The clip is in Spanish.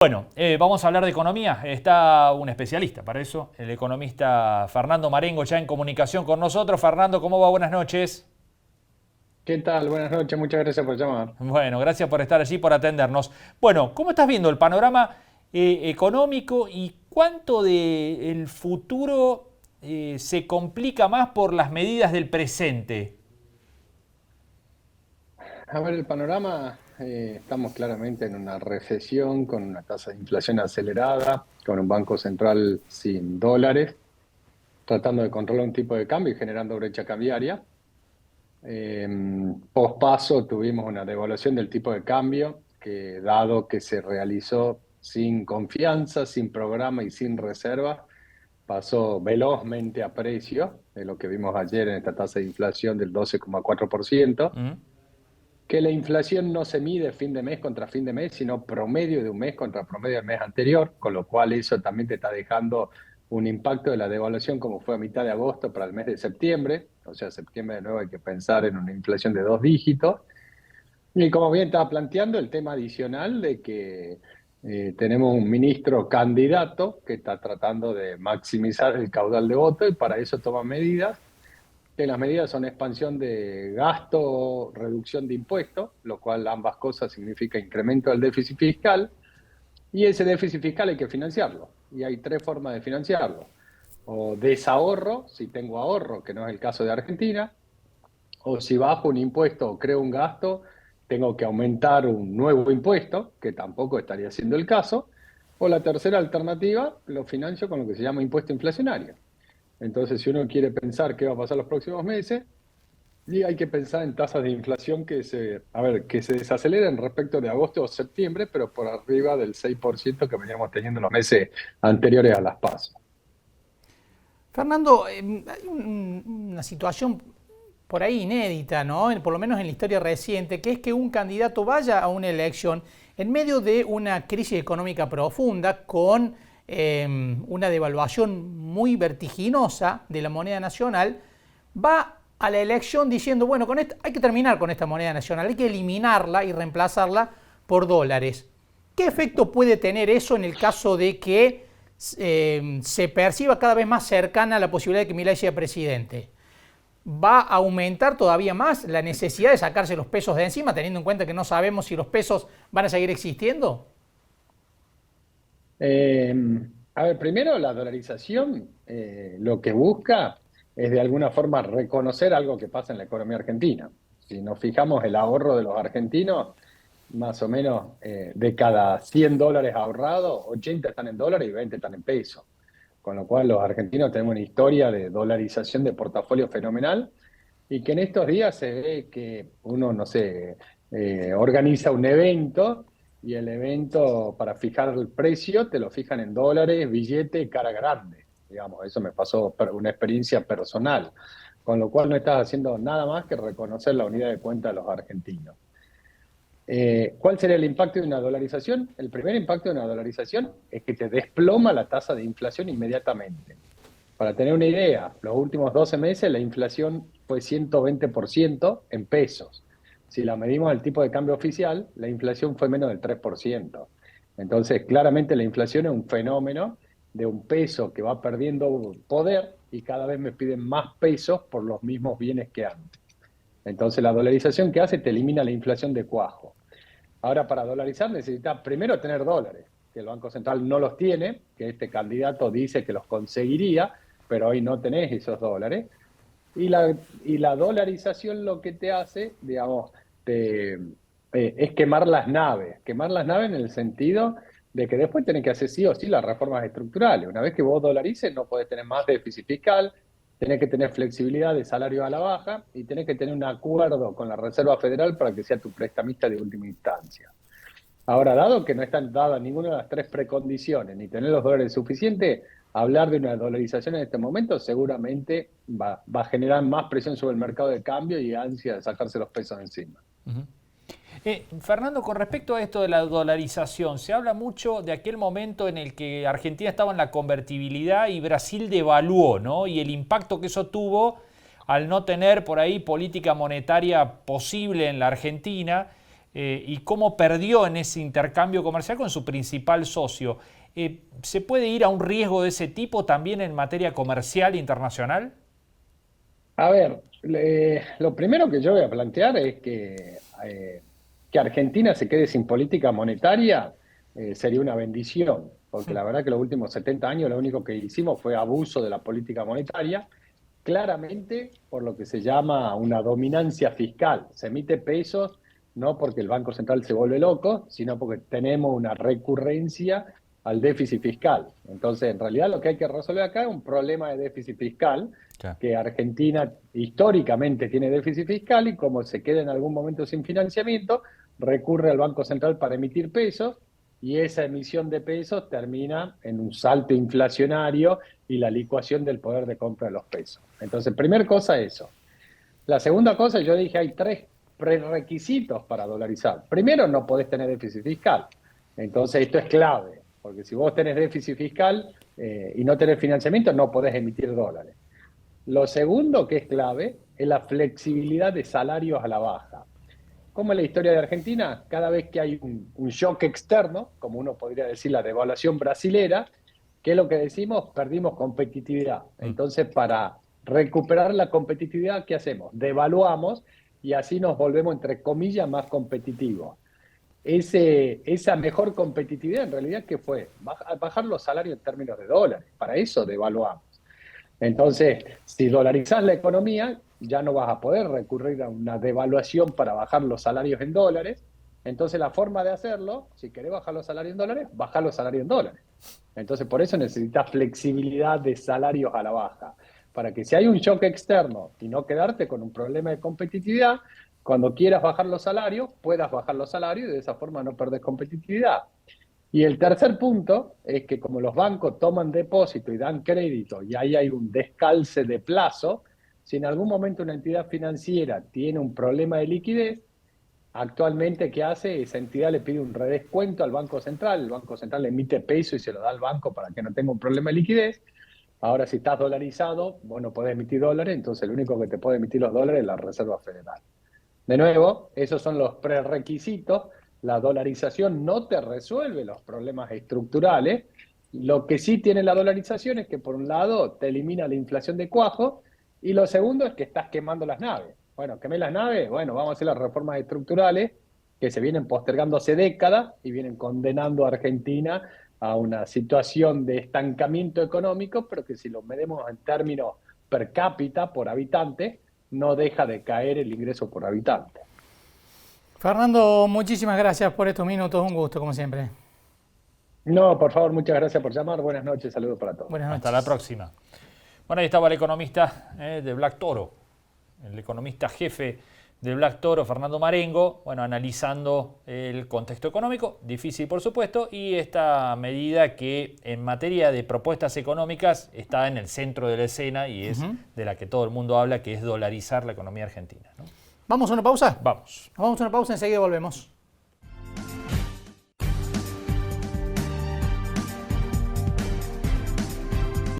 Bueno, vamos a hablar de economía. Está un especialista para eso, el economista Fernando Marengo, ya en comunicación con nosotros. Fernando, ¿cómo va? Buenas noches. ¿Qué tal? Buenas noches, muchas gracias por llamar. Bueno, gracias por estar allí, por atendernos. Bueno, ¿cómo estás viendo el panorama económico y cuánto del futuro se complica más por las medidas del presente? A ver, el panorama, estamos claramente en una recesión con una tasa de inflación acelerada, con un banco central sin dólares, tratando de controlar un tipo de cambio y generando brecha cambiaria. Eh, Pospaso tuvimos una devaluación del tipo de cambio que, dado que se realizó sin confianza, sin programa y sin reserva, pasó velozmente a precio, de lo que vimos ayer en esta tasa de inflación del 12,4%. ¿Mm? Que la inflación no se mide fin de mes contra fin de mes, sino promedio de un mes contra promedio del mes anterior, con lo cual eso también te está dejando un impacto de la devaluación como fue a mitad de agosto para el mes de septiembre. O sea, septiembre de nuevo hay que pensar en una inflación de 2 dígitos. Y como bien estaba planteando, el tema adicional de que tenemos un ministro candidato que está tratando de maximizar el caudal de voto y para eso toma medidas que las medidas son expansión de gasto, reducción de impuestos, lo cual ambas cosas significa incremento del déficit fiscal, y ese déficit fiscal hay que financiarlo. Y hay tres formas de financiarlo. O desahorro, si tengo ahorro, que no es el caso de Argentina, o si bajo un impuesto o creo un gasto, tengo que aumentar un nuevo impuesto, que tampoco estaría siendo el caso. O la tercera alternativa, lo financio con lo que se llama impuesto inflacionario. Entonces, si uno quiere pensar qué va a pasar los próximos meses, y hay que pensar en tasas de inflación que se desaceleren respecto de agosto o septiembre, pero por arriba del 6% que veníamos teniendo en los meses anteriores a las PASO. Fernando, hay una situación por ahí inédita, ¿no? Por lo menos en la historia reciente, que es que un candidato vaya a una elección en medio de una crisis económica profunda con una devaluación muy vertiginosa de la moneda nacional, va a la elección diciendo, bueno, hay que terminar con esta moneda nacional, hay que eliminarla y reemplazarla por dólares. ¿Qué efecto puede tener eso en el caso de que se perciba cada vez más cercana a la posibilidad de que Milei sea presidente? ¿Va a aumentar todavía más la necesidad de sacarse los pesos de encima, teniendo en cuenta que no sabemos si los pesos van a seguir existiendo? Eh, a ver, primero la dolarización lo que busca es de alguna forma reconocer algo que pasa en la economía argentina. Si nos fijamos el ahorro de los argentinos, más o menos de cada 100 dólares ahorrados, 80 están en dólares y 20 están en pesos. Con lo cual los argentinos tenemos una historia de dolarización de portafolio fenomenal y que en estos días se ve que uno, no sé, organiza un evento y el evento para fijar el precio te lo fijan en dólares, billete, cara grande. Digamos, eso me pasó una experiencia personal, con lo cual no estás haciendo nada más que reconocer la unidad de cuenta de los argentinos. ¿Cuál sería el impacto de una dolarización? El primer impacto de una dolarización es que te desploma la tasa de inflación inmediatamente. Para tener una idea, los últimos 12 meses la inflación fue 120% en pesos. Si la medimos al tipo de cambio oficial, la inflación fue menos del 3%. Entonces, claramente la inflación es un fenómeno de un peso que va perdiendo poder y cada vez me piden más pesos por los mismos bienes que antes. Entonces, la dolarización que hace te elimina la inflación de cuajo. Ahora, para dolarizar necesitas primero tener dólares, que el Banco Central no los tiene, que este candidato dice que los conseguiría, pero hoy no tenés esos dólares. Y la dolarización lo que te hace, digamos, es quemar las naves en el sentido de que después tenés que hacer sí o sí las reformas estructurales. Una vez que vos dolarices, no podés tener más déficit fiscal, tenés que tener flexibilidad de salario a la baja y tenés que tener un acuerdo con la Reserva Federal para que sea tu prestamista de última instancia. Ahora, dado que no están dadas ninguna de las tres precondiciones, ni tener los dólares suficientes, hablar de una dolarización en este momento seguramente va a generar más presión sobre el mercado de cambio y ansia de sacarse los pesos encima. Ujú. Fernando, con respecto a esto de la dolarización, se habla mucho de aquel momento en el que Argentina estaba en la convertibilidad y Brasil devaluó, ¿no? Y el impacto que eso tuvo al no tener por ahí política monetaria posible en la Argentina. y cómo perdió en ese intercambio comercial con su principal socio. ¿Se puede ir a un riesgo de ese tipo también en materia comercial internacional? A ver, lo primero que yo voy a plantear es que Argentina se quede sin política monetaria sería una bendición, porque la verdad que los últimos 70 años lo único que hicimos fue abuso de la política monetaria, claramente por lo que se llama una dominancia fiscal. Se emite pesos no porque el Banco Central se vuelve loco, sino porque tenemos una recurrencia al déficit fiscal. Entonces, en realidad lo que hay que resolver acá es un problema de déficit fiscal, Claro. que Argentina históricamente tiene déficit fiscal y como se queda en algún momento sin financiamiento, recurre al Banco Central para emitir pesos y esa emisión de pesos termina en un salto inflacionario y la licuación del poder de compra de los pesos. Entonces, primera cosa eso. La segunda cosa, yo dije, hay 3 prerequisitos para dolarizar. Primero, no podés tener déficit fiscal. Entonces, esto es clave, porque si vos tenés déficit fiscal y no tenés financiamiento, no podés emitir dólares. Lo segundo que es clave es la flexibilidad de salarios a la baja. Como en la historia de Argentina, cada vez que hay un shock externo, como uno podría decir la devaluación brasilera, ¿qué es lo que decimos? Perdimos competitividad. Entonces, para recuperar la competitividad, ¿qué hacemos? Devaluamos y así nos volvemos, entre comillas, más competitivos. Esa mejor competitividad, en realidad, ¿qué fue? Bajar los salarios en términos de dólares. Para eso devaluamos. Entonces, si dolarizás la economía, ya no vas a poder recurrir a una devaluación para bajar los salarios en dólares. Entonces, la forma de hacerlo, si querés bajar los salarios en dólares, bajar los salarios en dólares. Entonces, por eso necesitas flexibilidad de salarios a la baja, para que si hay un shock externo y no quedarte con un problema de competitividad, cuando quieras bajar los salarios, puedas bajar los salarios y de esa forma no perdes competitividad. Y el tercer punto es que como los bancos toman depósito y dan crédito y ahí hay un descalce de plazo, si en algún momento una entidad financiera tiene un problema de liquidez, actualmente, ¿qué hace? Esa entidad le pide un redescuento al Banco Central, el Banco Central le emite peso y se lo da al banco para que no tenga un problema de liquidez. Ahora, si estás dolarizado, vos no podés emitir dólares, entonces el único que te puede emitir los dólares es la Reserva Federal. De nuevo, esos son los prerequisitos. La dolarización no te resuelve los problemas estructurales. Lo que sí tiene la dolarización es que, por un lado, te elimina la inflación de cuajo y lo segundo es que estás quemando las naves. Bueno, quemé las naves, bueno, vamos a hacer las reformas estructurales que se vienen postergando hace décadas y vienen condenando a Argentina a una situación de estancamiento económico, pero que si lo medimos en términos per cápita, por habitante, no deja de caer el ingreso por habitante. Fernando, muchísimas gracias por estos minutos, un gusto como siempre. No, por favor, muchas gracias por llamar, buenas noches, saludos para todos. Buenas noches. Hasta la próxima. Bueno, ahí estaba el economista de Black Toro, el economista jefe de Black Toro, Fernando Marengo, bueno, analizando el contexto económico, difícil por supuesto, y esta medida que en materia de propuestas económicas está en el centro de la escena y es de la que todo el mundo habla, que es dolarizar la economía argentina, ¿no? ¿Vamos a una pausa? Vamos. Vamos a una pausa, enseguida volvemos.